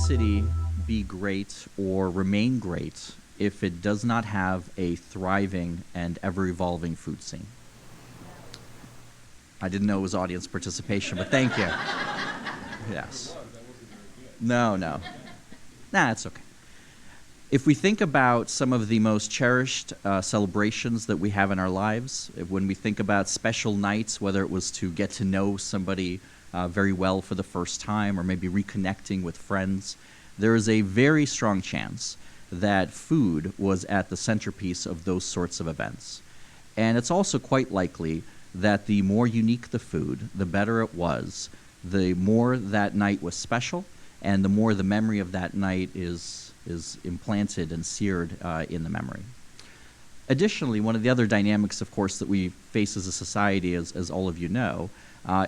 city be great or remain great if it does not have a thriving and ever-evolving food scene? I didn't know it was audience participation, but thank you. Yes. No. Nah, it's okay. If we think about some of the most cherished celebrations that we have in our lives, when we think about special nights, whether it was to get to know somebody very well for the first time or maybe reconnecting with friends, there is a very strong chance that food was at the centerpiece of those sorts of events. And it's also quite likely that the more unique the food, the better it was, the more that night was special, and the more the memory of that night is implanted and seared in the memory. Additionally, one of the other dynamics, of course, that we face as a society, as all of you know,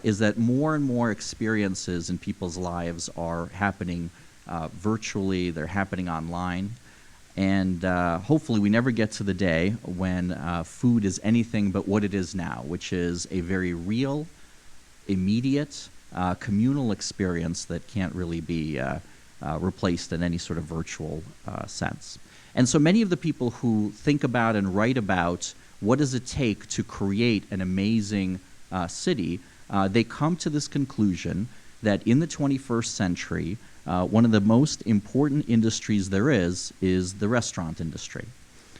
is that more and more experiences in people's lives are happening virtually, they're happening online, and hopefully we never get to the day when food is anything but what it is now, which is a very real, immediate, communal experience that can't really be replaced in any sort of virtual sense. And so many of the people who think about and write about what does it take to create an amazing city, they come to this conclusion that in the 21st century, one of the most important industries there is the restaurant industry.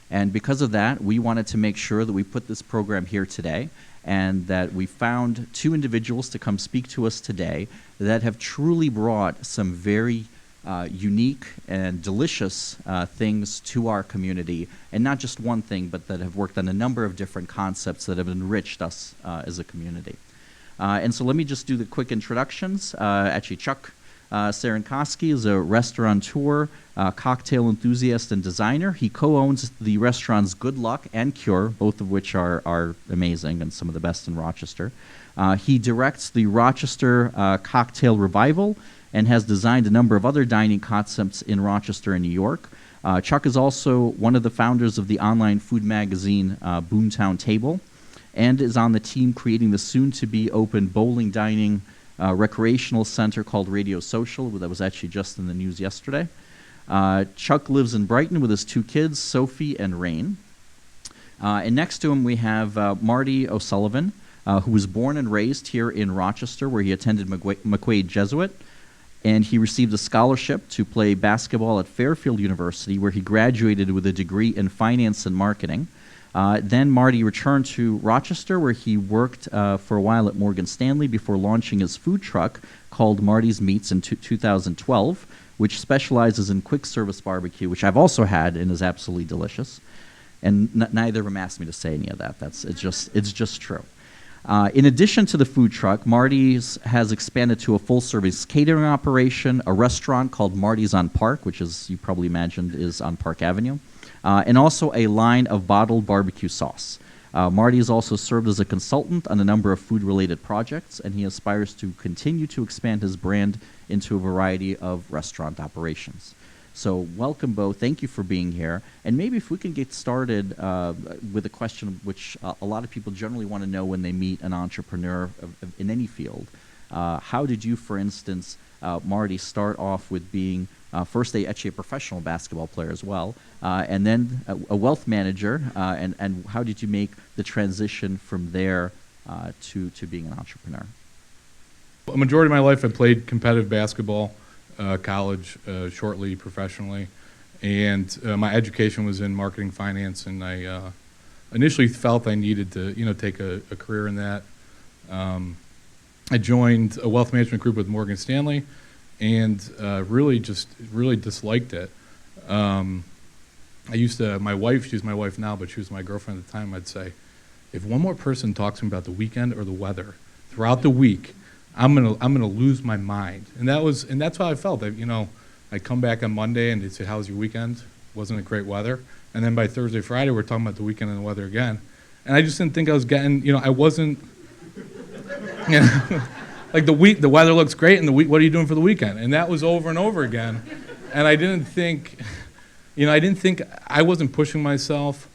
And because of that, we wanted to make sure that we put this program here today and that we found two individuals to come speak to us today that have truly brought some very unique and delicious things to our community, and not just one thing, but that have worked on a number of different concepts that have enriched us as a community. And so let me just do the quick introductions. Actually, Chuck Cerankosky is a restaurateur, cocktail enthusiast, and designer. He co-owns the restaurants Good Luck and Cure, both of which are amazing and some of the best in Rochester. He directs the Rochester Cocktail Revival and has designed a number of other dining concepts in Rochester and New York. Chuck is also one of the founders of the online food magazine Boomtown Table, and is on the team creating the soon-to-be open bowling dining recreational center called Radio Social, that was actually just in the news yesterday. Chuck lives in Brighton with his two kids, Sophie and Rain. And next to him we have Marty O'Sullivan, who was born and raised here in Rochester, where he attended McQuaid Jesuit. And he received a scholarship to play basketball at Fairfield University, where he graduated with a degree in finance and marketing. Then Marty returned to Rochester, where he worked for a while at Morgan Stanley before launching his food truck called Marty's Meats in 2012, which specializes in quick service barbecue, which I've also had and is absolutely delicious. And neither of them asked me to say any of that. It's just true. In addition to the food truck, Marty's has expanded to a full-service catering operation, a restaurant called Marty's on Park, which, as you probably imagined, is on Park Avenue, and also a line of bottled barbecue sauce. Marty has also served as a consultant on a number of food-related projects, and he aspires to continue to expand his brand into a variety of restaurant operations. So welcome both. Thank you for being here. And maybe if we can get started with a question which a lot of people generally want to know when they meet an entrepreneur in any field. How did you, for instance, Marty, start off with being first actually a professional basketball player as well, and then a wealth manager, and how did you make the transition from there to being an entrepreneur? A majority of my life I played competitive basketball, college, shortly professionally, and my education was in marketing finance, and I initially felt I needed to take a career in that. I joined a wealth management group with Morgan Stanley, and really disliked it. My wife, she's my wife now, but she was my girlfriend at the time, I'd say, if one more person talks to me about the weekend or the weather throughout the week, I'm gonna lose my mind. And that's how I felt. I'd come back on Monday and they'd say, "How's your weekend? Wasn't it great weather?" And then by Thursday, Friday, we're talking about the weekend and the weather again. And I just didn't think I was getting, I wasn't, like the weather looks great, and what are you doing for the weekend? And that was over and over again. And I didn't think, I wasn't pushing myself,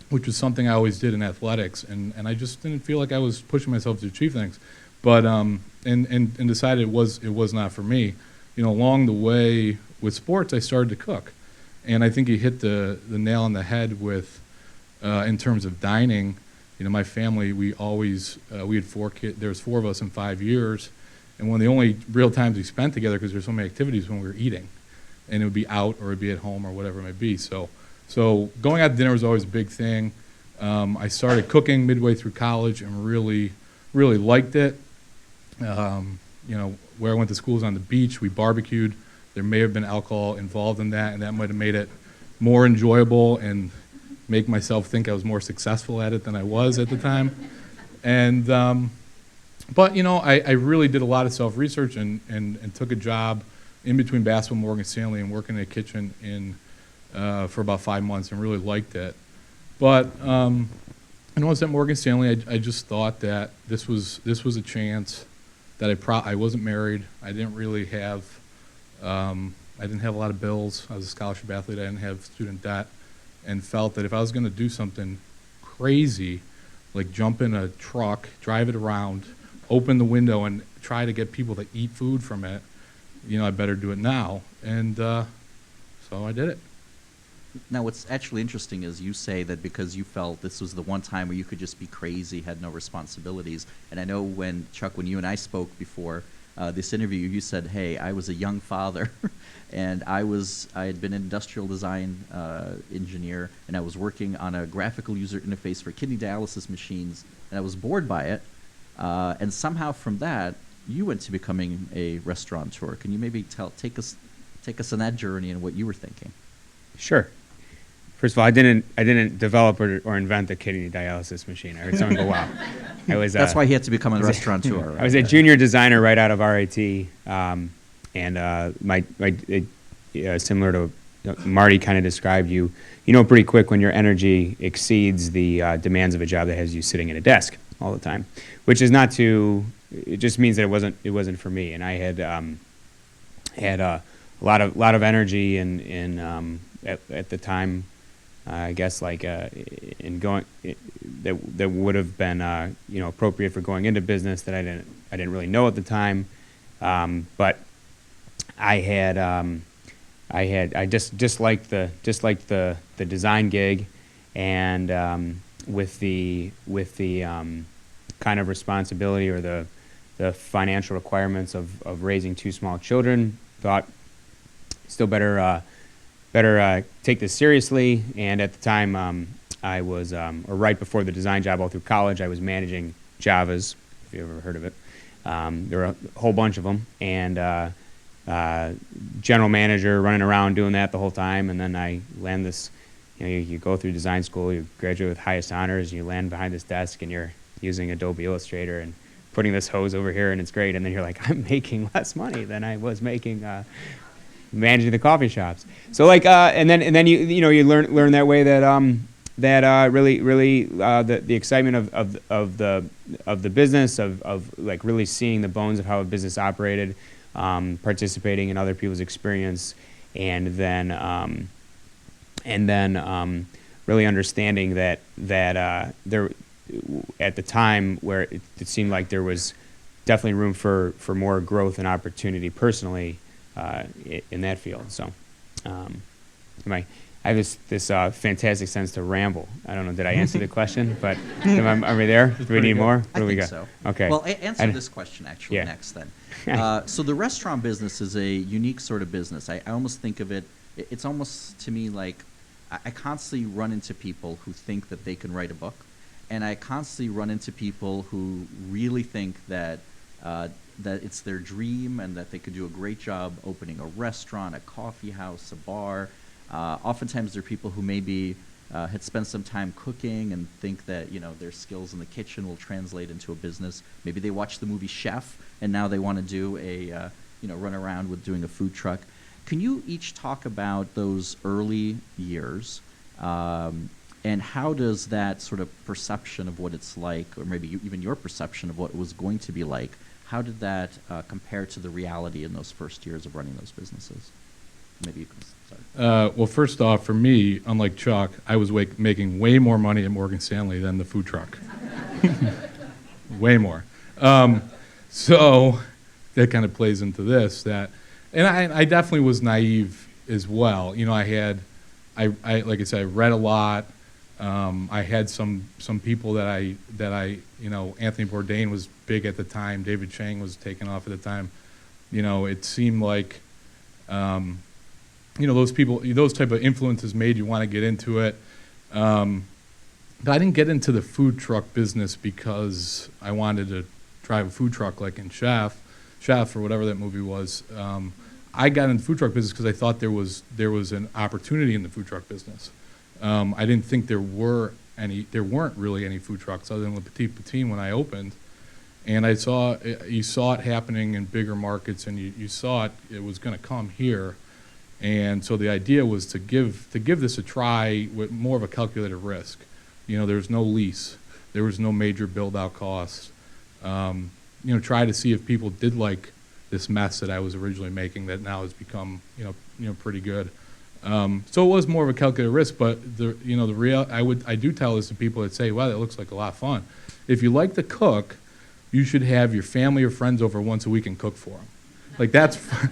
which was something I always did in athletics, and I just didn't feel like I was pushing myself to achieve things. But and decided it was not for me. along the way with sports, I started to cook. And I think you hit the nail on the head with, in terms of dining. My family, we had 4 kids. There was 4 of us in 5 years. And one of the only real times we spent together, because there's so many activities, when we were eating. And it would be out or it would be at home or whatever it might be. So going out to dinner was always a big thing. I started cooking midway through college and really, really liked it. Where I went to school was on the beach. We barbecued. There may have been alcohol involved in that, and that might have made it more enjoyable and make myself think I was more successful at it than I was at the time. And but I really did a lot of self-research and took a job in between basketball and Morgan Stanley and working in a kitchen for about 5 months and really liked it. But when I was at Morgan Stanley, I just thought that this was a chance that I wasn't married. I didn't really have I didn't have a lot of bills. I was a scholarship athlete. I didn't have student debt, and felt that if I was going to do something crazy, like jump in a truck, drive it around, open the window, and try to get people to eat food from it, I better do it now. And so I did it. Now, what's actually interesting is you say that because you felt this was the one time where you could just be crazy, had no responsibilities. And I know Chuck, when you and I spoke before this interview, you said, "Hey, I was a young father, and I had been an industrial design engineer, and I was working on a graphical user interface for kidney dialysis machines, and I was bored by it. And somehow from that, you went to becoming a restaurateur. Can you maybe take us on that journey and what you were thinking?" Sure. First of all, I didn't develop or invent the kidney dialysis machine. I heard someone go, "Wow!" That's why he had to become a restaurateur. Right? I was a junior designer right out of RIT, and similar to Marty kind of described, you know pretty quick when your energy exceeds the demands of a job that has you sitting at a desk all the time, which is not to. It just means that it wasn't for me, and I had a lot of energy and at the time. I guess in going that would have been appropriate for going into business that I didn't really know at the time, but I just liked the design gig, and with the kind of responsibility or the financial requirements of raising 2 small children, thought still better take this seriously. And at the time, I was, or right before the design job, all through college, I was managing Javas, if you ever heard of it. There were a whole bunch of them, and general manager running around doing that the whole time. And then I land this, you go through design school, you graduate with highest honors, you land behind this desk, and you're using Adobe Illustrator and putting this hose over here, and it's great. And then you're like, I'm making less money than I was making managing the coffee shops. So and then you learn that way that really the excitement of the business of like really seeing the bones of how a business operated, participating in other people's experience, and then really understanding that there at the time where it seemed like there was definitely room for more growth and opportunity personally. In that field. So I have this fantastic sense to ramble. I don't know, did I answer the question? But are we there? Do we need more? What do we got? So. Okay. Well, answer this question actually next then. So the restaurant business is a unique sort of business. I almost think of it's almost to me like I constantly run into people who think that they can write a book, and I constantly run into people who really think that it's their dream and that they could do a great job opening a restaurant, a coffee house, a bar. Oftentimes there are people who maybe had spent some time cooking and think that their skills in the kitchen will translate into a business. Maybe they watched the movie Chef and now they want to do a run around with doing a food truck. Can you each talk about those early years and how does that sort of perception of what it's like, or maybe even your perception of what it was going to be like, how did that compare to the reality in those first years of running those businesses? Maybe you can start. Well, first off, for me, unlike Chuck, I was making way more money at Morgan Stanley than the food truck. Way more. So that kind of plays into this, that And I definitely was naive as well. You know, I like I said, I read a lot. I had some people that I, you know, Anthony Bourdain was big at the time. David Chang was taking off at the time. You know, it seemed like, you know, those people, those type of influences made you want to get into it. But I didn't get into the food truck business because I wanted to drive a food truck like in Chef or whatever that movie was. I got in the food truck business because I thought there was an opportunity in the food truck business. I didn't think there weren't really any food trucks other than Le Petit Poutine when I opened. And you saw it happening in bigger markets, and you saw it was going to come here. And so the idea was to give this a try with more of a calculated risk. You know, there's no lease, there was no major build-out costs. You know, try to see if people did like this mess that I was originally making that now has become, you know, pretty good. So it was more of a calculated risk, but I do tell this to people that say, wow, that looks like a lot of fun. If you like to cook, you should have your family or friends over once a week and cook for them. Like that's fun.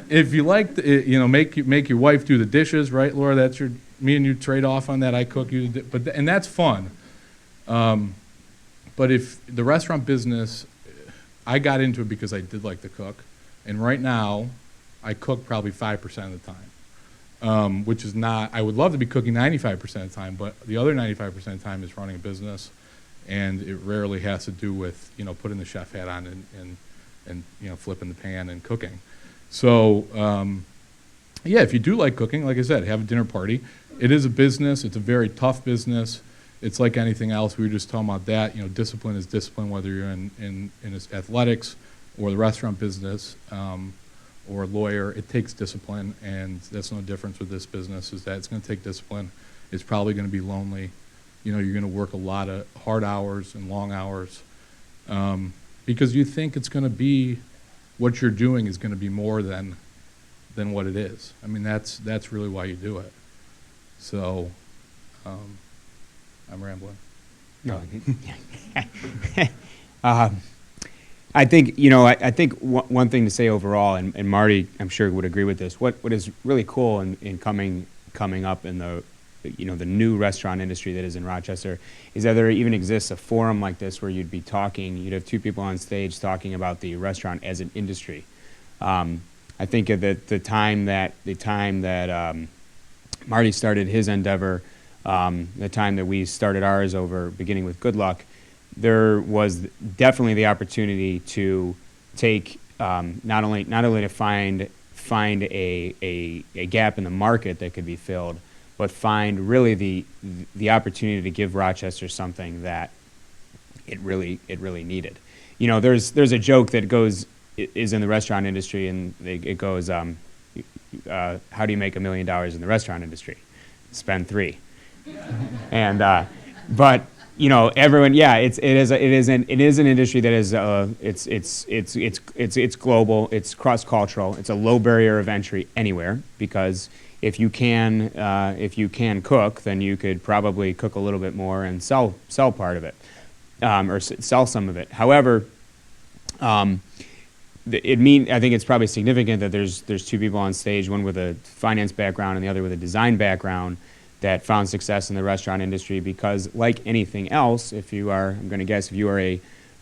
If you like, you know, make your wife do the dishes, right, Laura? That's me and you trade off on that. I cook, and that's fun. But if the restaurant business, I got into it because I did like to cook, and right now, I cook probably 5% of the time, which is not. I would love to be cooking 95% of the time, but the other 95% of the time is running a business, and it rarely has to do with, you know, putting the chef hat on and you know, flipping the pan and cooking. So yeah, if you do like cooking, like I said, have a dinner party. It is a business. It's a very tough business. It's like anything else. We were just talking about that. You know, discipline is discipline, whether you're in athletics or the restaurant business or a lawyer. It takes discipline, and that's no difference with this business. Is that it's going to take discipline. It's probably going to be lonely. You know, you're going to work a lot of hard hours and long hours because you think it's going to be what you're doing is going to be more than what it is. I mean, that's really why you do it. So. I'm rambling. No. I think, you know, I think one thing to say overall, and Marty, I'm sure would agree with this. What is really cool in coming up in the, you know, the new restaurant industry that is in Rochester is that there even exists a forum like this where you'd have two people on stage talking about the restaurant as an industry. I think of the time that Marty started his endeavor. The time that we started ours over beginning with Good Luck, there was definitely the opportunity to take not only to find a gap in the market that could be filled, but find really the opportunity to give Rochester something that it really needed. You know, there's a joke that is in the restaurant industry, and it goes, how do you make $1 million in the restaurant industry? Spend 3. And but you know, everyone, yeah, it is an industry that is it's global, it's cross cultural, it's a low barrier of entry anywhere, because if you can cook, then you could probably cook a little bit more and sell part of it, or sell some of it. However, I think it's probably significant that there's two people on stage, one with a finance background and the other with a design background, that found success in the restaurant industry, because like anything else, if you are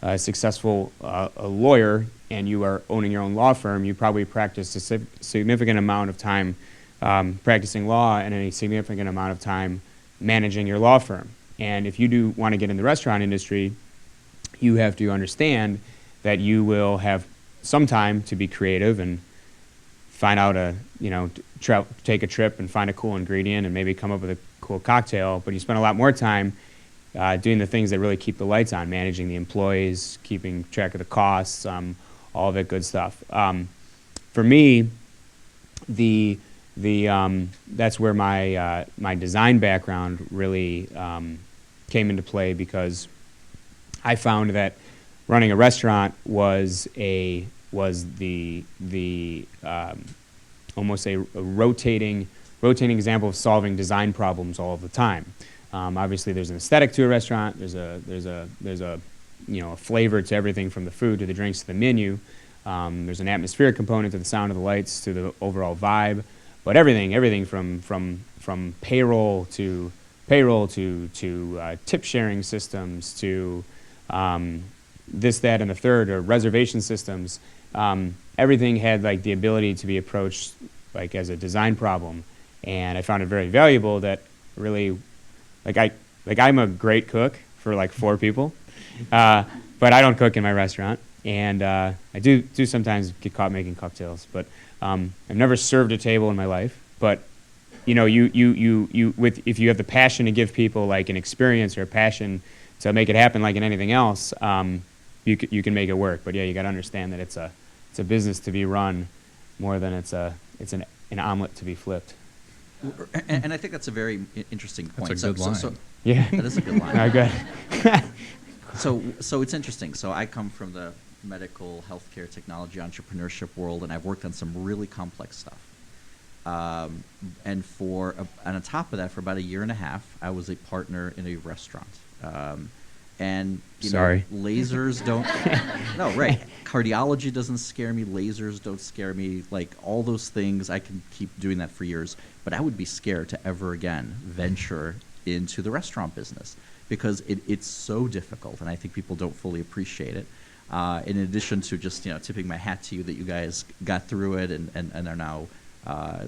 a successful a lawyer and you are owning your own law firm, you probably practice a significant amount of time practicing law and a significant amount of time managing your law firm. And if you do want to get in the restaurant industry, you have to understand that you will have some time to be creative and find out take a trip and find a cool ingredient and maybe come up with a cool cocktail, but you spend a lot more time doing the things that really keep the lights on, managing the employees, keeping track of the costs, all that good stuff. For me, that's where my design background really came into play, because I found that running a restaurant was almost a rotating example of solving design problems all of the time. Obviously, there's an aesthetic to a restaurant. There's a a flavor to everything from the food to the drinks to the menu. There's an atmospheric component to the sound of the lights to the overall vibe, but everything from payroll to tip sharing systems to this, that, and the third, or reservation systems. Everything had like the ability to be approached like as a design problem, and I found it very valuable. That really, I'm a great cook for like 4 people, but I don't cook in my restaurant, and I do sometimes get caught making cocktails, but I've never served a table in my life. But if you have the passion to give people like an experience or a passion to make it happen, like in anything else, you can make it work. But yeah, you got to understand that it's a business to be run more than it's an omelet to be flipped. And I think that's a very interesting point. That's a good line. Yeah, that is a good line. No, good. So it's interesting. So I come from the medical, healthcare, technology, entrepreneurship world, and I've worked on some really complex stuff. And on top of that, for about 1.5 years, I was a partner in a restaurant. And Sorry. Lasers don't. No, right. Cardiology doesn't scare me. Lasers don't scare me. Like all those things, I can keep doing that for years. But I would be scared to ever again venture into the restaurant business because it's so difficult, and I think people don't fully appreciate it. In addition to just tipping my hat to you that you guys got through it and are now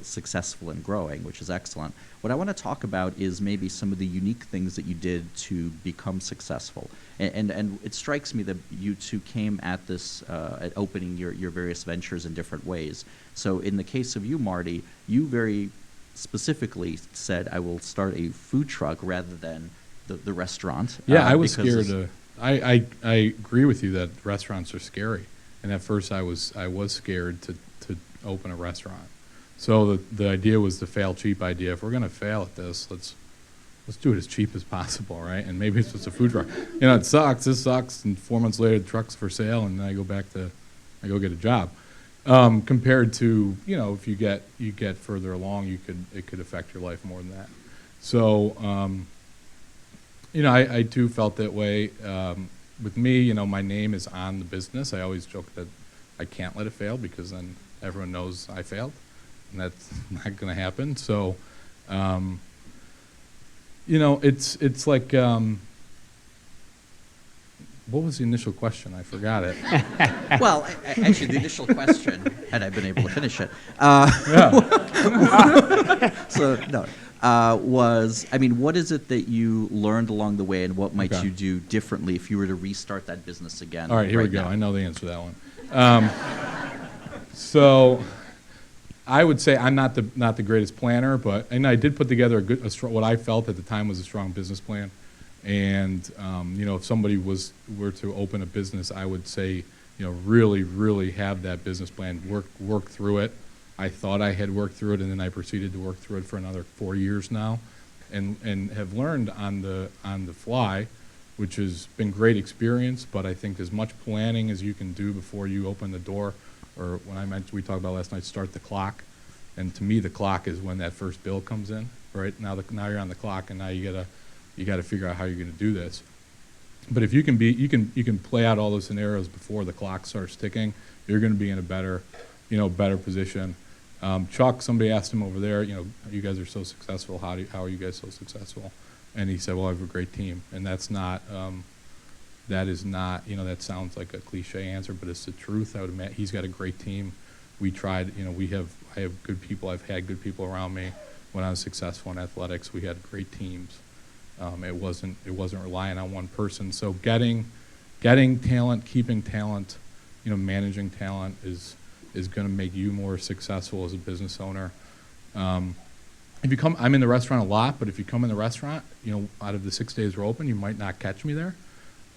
successful and growing, which is excellent. What I want to talk about is maybe some of the unique things that you did to become successful. And it strikes me that you two came at this, at opening your various ventures in different ways. So in the case of you, Marty, you very specifically said, I will start a food truck rather than the restaurant. Yeah, I was scared to. I agree with you that restaurants are scary, and at first I was scared to open a restaurant. So the idea was the fail cheap idea. If we're going to fail at this, let's do it as cheap as possible, right? And maybe it's just a food truck. It sucks. This sucks. And 4 months later, the truck's for sale, and then I go get a job. Compared to if you get further along, it could affect your life more than that. So I too felt that way. With me, my name is on the business. I always joke that I can't let it fail because then everyone knows I failed. And that's not going to happen. So, it's like, what was the initial question? I forgot it. Well, actually, the initial question, had I been able to finish it, was, what is it that you learned along the way, and what might you do differently if you were to restart that business again? All right, here we go. Now? I know the answer to that one. So I would say I'm not the greatest planner, and I did put together what I felt at the time was a strong business plan. And if somebody were to open a business, I would say really, really have that business plan, work through it. I thought I had worked through it, and then I proceeded to work through it for another 4 years now, and have learned on the fly, which has been great experience. But I think as much planning as you can do before you open the door, or when we talked about last night, start the clock. And to me, the clock is when that first bill comes in. Right now you're on the clock, and now you gotta figure out how you're going to do this. But if you can play out all those scenarios before the clock starts ticking, you're going to be in a better position. Chuck, somebody asked him over there, you guys are so successful. How are you guys so successful? And he said, well, I have a great team. And that is not, that sounds like a cliche answer, but it's the truth. I would imagine he's got a great team. We tried, I have good people. I've had good people around me. When I was successful in athletics, we had great teams. It wasn't relying on one person. So getting talent, keeping talent, managing talent is going to make you more successful as a business owner. I'm in the restaurant a lot, but if you come in the restaurant, out of the 6 days we're open, you might not catch me there.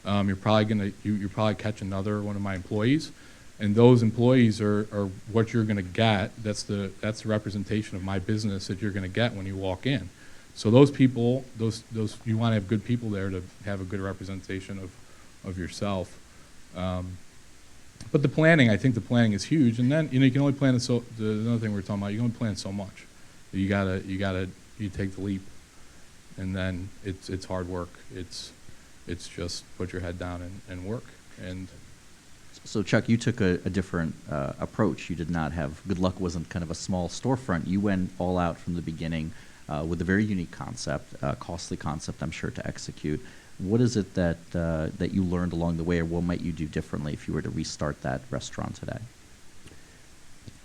You're probably catch another one of my employees, and those employees are what you're going to get. That's the representation of my business that you're going to get when you walk in. So those people, those you want to have good people there to have a good representation of yourself. But the planning, I think the planning is huge. And then you can only plan another thing we were talking about. You can only plan so much. You take the leap, and then it's hard work. it's just put your head down and work. And So Chuck, you took a different approach. You did not have, Good Luck wasn't kind of a small storefront. You went all out from the beginning with a very unique concept, costly concept, I'm sure, to execute. What is it that you learned along the way, or what might you do differently if you were to restart that restaurant today?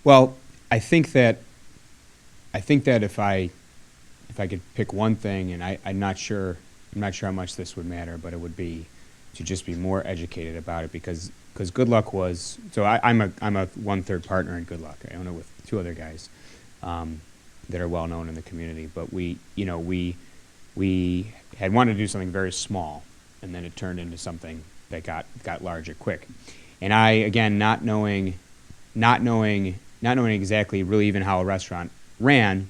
Well, I think that if I could pick one thing, and I'm not sure how much this would matter, but it would be to just be more educated about it, because Good Luck was, so I'm a 1/3 partner in Good Luck. I own it with 2 other guys that are well known in the community. But we had wanted to do something very small, and then it turned into something that got larger quick. And I, again, not knowing exactly really even how a restaurant ran,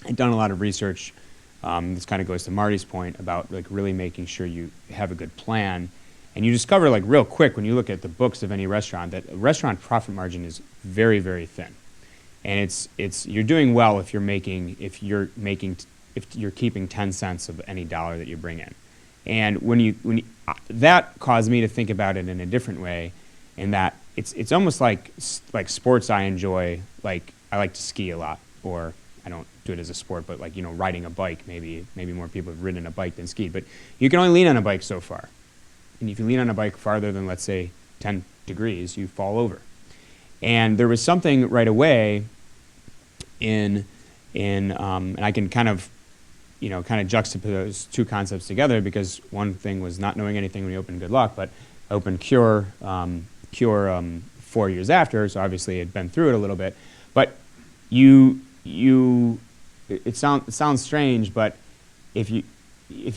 I'd done a lot of research. This kind of goes to Marty's point about like really making sure you have a good plan. And you discover like real quick when you look at the books of any restaurant that a restaurant profit margin is very, very thin. And it's you're doing well if you're keeping 10 cents of any dollar that you bring in. And when you that caused me to think about it in a different way, in that it's almost like sports I enjoy. Like I like to ski a lot, or I don't do it as a sport, but like, riding a bike. Maybe more people have ridden a bike than skied, but you can only lean on a bike so far. And if you lean on a bike farther than, let's say, 10 degrees, you fall over. And there was something right away and I can kind of juxtapose those 2 concepts together, because one thing was not knowing anything when you opened Good Luck, but I opened Cure 4 years after, so obviously had been through it a little bit. But it sounds strange, but if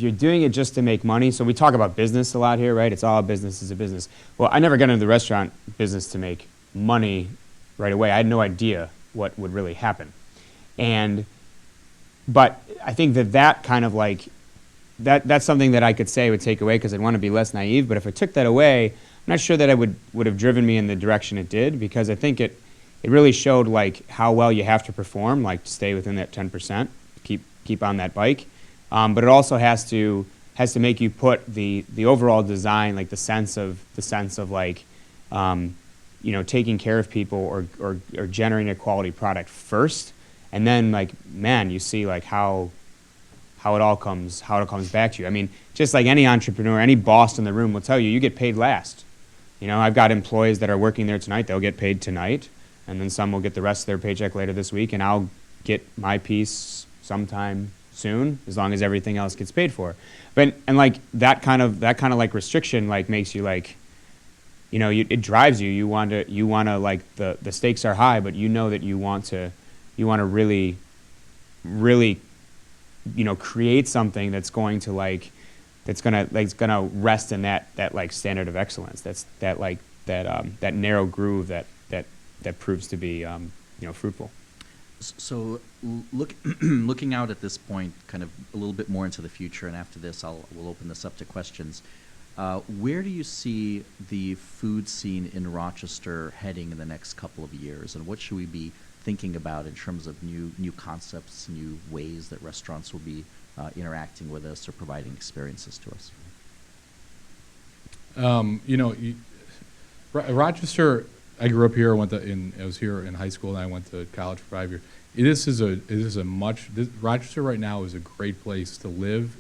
you're doing it just to make money, so we talk about business a lot here, right? It's all business is a business. Well, I never got into the restaurant business to make money right away. I had no idea what would really happen. But I think that kind of like, that's something that I could say would take away, because I'd want to be less naive. But if I took that away, I'm not sure that it would have driven me in the direction it did, because I think it really showed like how well you have to perform, like to stay within that 10%, keep on that bike. But it also has to make you put the overall design, like the sense of like, taking care of people or generating a quality product first, and then like, man, you see like how it all comes back to you. I mean, just like any entrepreneur, any boss in the room will tell you, you get paid last. I've got employees that are working there tonight; they'll get paid tonight, and then some will get the rest of their paycheck later this week, and I'll get my piece sometime soon, as long as everything else gets paid for. But like that kind of like restriction like makes you like, it drives you. You want to like the stakes are high, but that you want to really create something that's going to rest in that like standard of excellence. That's that narrow groove that proves to be fruitful. So looking out at this point, kind of a little bit more into the future, and after this we'll open this up to questions. Where do you see the food scene in Rochester heading in the next couple of years, and what should we be thinking about in terms of new concepts, new ways that restaurants will be interacting with us or providing experiences to us? Rochester, I grew up here. I was here in high school, and I went to college for 5 years. Rochester right now is a great place to live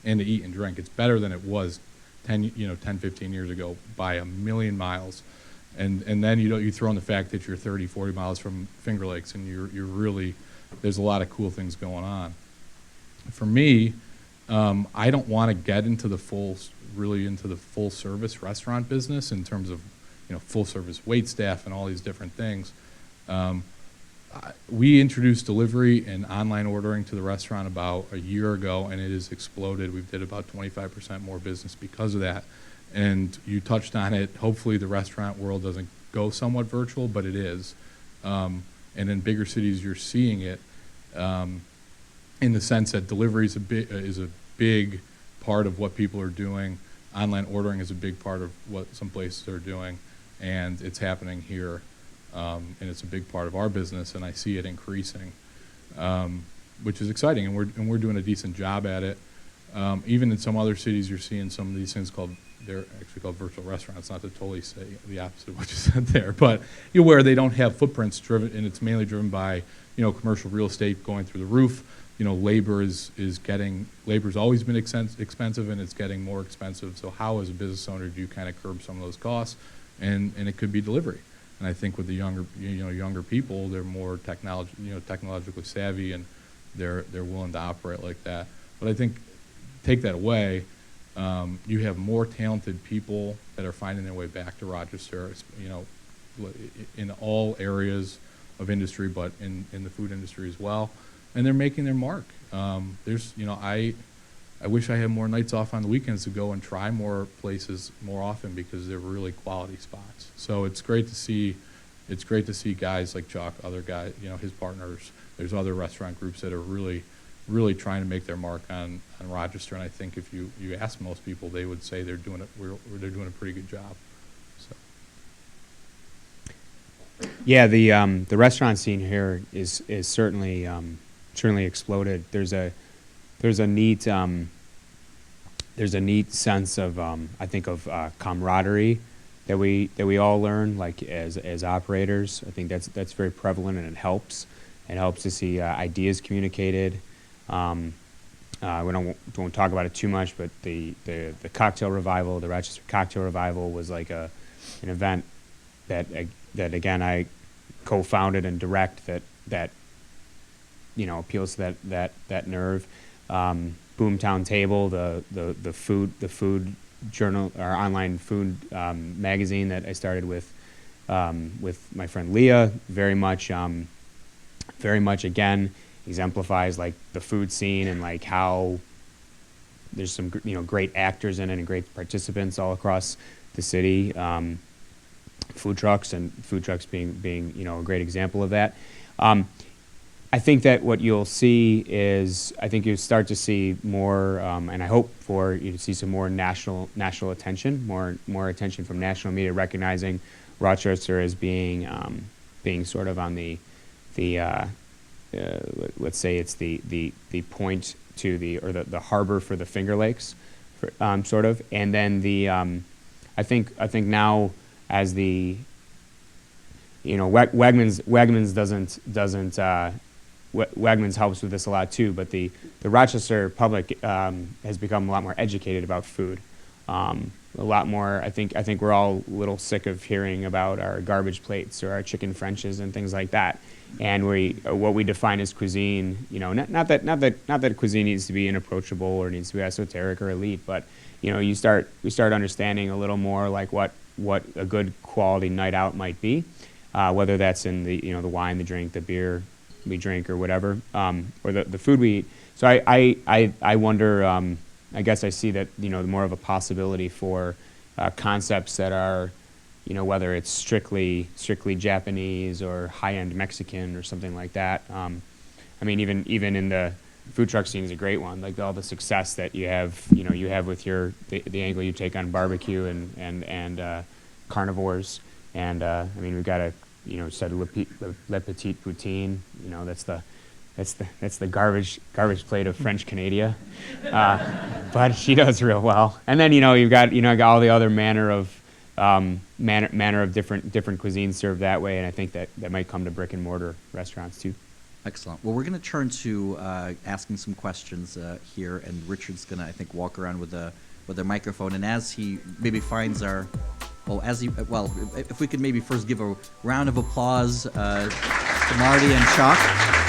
and to eat and drink. It's better than it was 10, 15 years ago by a million miles. And then you throw in the fact that you're 30, 40 miles from Finger Lakes, and you're really, there's a lot of cool things going on. For me, I don't want to get into the full service restaurant business in terms of full service wait staff and all these different things. We introduced delivery and online ordering to the restaurant about a year ago, and it has exploded. We've did about 25% more business because of that. And you touched on it. Hopefully the restaurant world doesn't go somewhat virtual, but it is. And in bigger cities, you're seeing it in the sense that delivery is a big part of what people are doing. Online ordering is a big part of what some places are doing, and it's happening here. And it's a big part of our business, and I see it increasing, which is exciting, and we're doing a decent job at it. Even in some other cities, you're seeing some of these things they're actually called virtual restaurants, not to totally say the opposite of what you said there, but where they don't have footprints driven, and it's mainly driven by, commercial real estate going through the roof. Labor's always been expensive, and it's getting more expensive. So how, as a business owner, do you kind of curb some of those costs? And it could be delivery. And I think with the younger people, they're more technologically savvy, and they're willing to operate like that. But I think, take that away, you have more talented people that are finding their way back to Rochester, in all areas of industry, but in the food industry as well, and they're making their mark. I wish I had more nights off on the weekends to go and try more places more often, because they're really quality spots. So it's great to see guys like Chuck, other guys, his partners. There's other restaurant groups that are really trying to make their mark on Rochester, and I think if you ask most people, they would say they're doing a pretty good job. So. Yeah, the restaurant scene here is certainly exploded. There's a neat sense of I think of camaraderie that we all learn, like as operators. I think that's very prevalent, and it helps. It helps to see ideas communicated. We won't talk about it too much, but the cocktail revival, the Rochester Cocktail Revival, was like an event that again I co-founded and direct, that appeals to that nerve. Boomtown Table, the food journal or online food magazine that I started with my friend Leah, very much again exemplifies like the food scene, and like how there's some great actors in it and great participants all across the city. Food trucks being a great example of that. I think that what you'll see is, I think you'll start to see more, and I hope for you to see some more national attention, more attention from national media, recognizing Rochester as being sort of on the let's say it's the point to the harbor for the Finger Lakes, sort of, and then I think now, as the Wegmans doesn't Wegmans helps with this a lot too, but the Rochester public has become a lot more educated about food. A lot more. I think we're all a little sick of hearing about our garbage plates or our chicken Frenches and things like that. And what we define as cuisine, not that cuisine needs to be inapproachable or needs to be esoteric or elite, but we start understanding a little more like what a good quality night out might be, whether that's in the wine, the drink, the beer we drink, or whatever, or the food we eat. So I wonder. I guess I see that more of a possibility for concepts that are, whether it's strictly Japanese or high-end Mexican or something like that. I mean, even in the food truck scene is a great one. Like all the success that you have with the angle you take on barbecue and carnivores. And I mean, we've got said Le Petit Poutine. That's the garbage plate of French Canada, but she does real well. And then you've got all the other manner of different cuisines served that way, and I think that might come to brick and mortar restaurants too. Excellent. Well, we're going to turn to asking some questions here, and Richard's going to, I think, walk around with a microphone, and as he maybe finds if we could maybe first give a round of applause to Marty and Chuck.